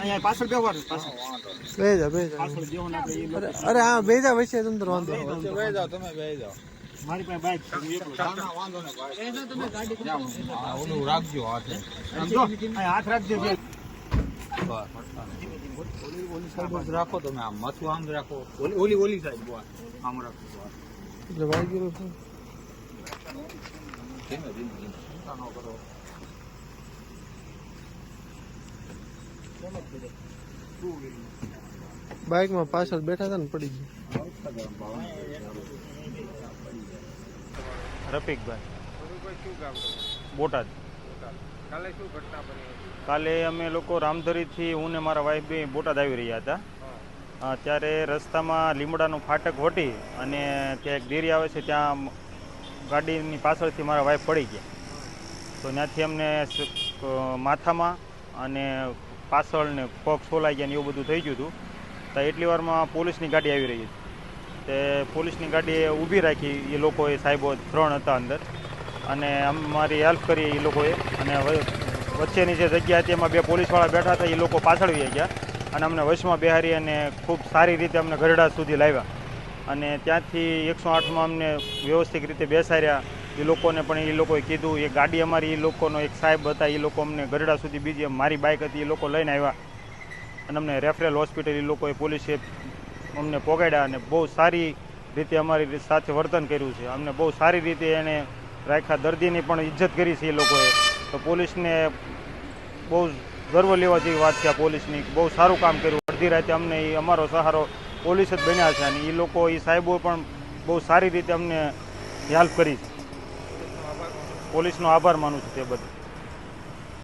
અહીંયા પાછળ બેહો પાછળ અરે હા બેજા વચ્ચે અંદર વાંધો બે જાઓ તમે બે જાઓ મારી પાસે બાઈક વાંધો ને ઓલું રાખજો હાથે સમજો અહીંયા હાથ રાખજો જે ઓલી સાઈડ રાખો તમે આમ માથું આમ રાખો ઓલી સાઈડ આમ રાખો એટલે વાઈ ગયો છે ચિંતા ન કરો બાઇક માં પાછળ બેઠા હતા ને પડી ગયું રફીકભાઈ બોટાદ. કાલે શું ઘટના બની? કાલે અમે લોકો રામધરીથી હું ને મારા વાઈફ બે બોટાદ આવી રહ્યા હતા. ત્યારે રસ્તામાં લીમડાનું ફાટક વટી અને ત્યાં એક ડેરી આવે છે, ત્યાં ગાડીની પાછળથી મારા વાઈફ પડી ગયા. તો ત્યાંથી અમને માથામાં અને પાછળ ને પગ છોલાઈ ગયા ને એવું બધું થઈ ગયું હતું. તો એટલી વારમાં પોલીસની ગાડી આવી રહી હતી. તે પોલીસની ગાડીએ ઊભી રાખી એ લોકોએ, સાહેબો 3 હતા અંદર, અને મારી હેલ્પ કરી એ લોકોએ. અને વચ્ચેની જે જગ્યા હતી એમાં 2 પોલીસવાળા બેઠા હતા, એ લોકો પાછળ વહી ગયા અને અમને વશમાં બેહારી અને ખૂબ સારી રીતે અમને ગરડા સુધી લાવ્યા. અને ત્યાંથી 108માં અમને વ્યવસ્થિત રીતે બેસાડ્યા. એ લોકોને પણ એ લોકોએ કીધું, એ ગાડી અમારી એ લોકોનો એક સાહેબ હતા, એ લોકો અમને ગરડા સુધી, બીજી મારી બાઇક હતી એ લોકો લઈને આવ્યા અને અમને રેફરલ હોસ્પિટલ એ લોકોએ પોલીસે અમને પહોંચાડ્યા. અને બહુ સારી રીતે અમારી સાથે વર્તન કર્યું છે. અમને બહુ સારી રીતે એને રાખ્યા, દર્દીની પણ ઇજ્જત કરી છે એ લોકોએ. તો પોલીસને બહુ ગર્વ લેવા જેવી વાત છે આ પોલીસની. બહુ સારું કામ કર્યું. અડધી રાતે અમને અમારો સહારો પોલીસ જ બન્યા છે અને એ લોકો, એ સાહેબો પણ બહુ સારી રીતે અમને હેલ્પ કરી છે. પોલીસનો આભાર માનું છું તે બધું.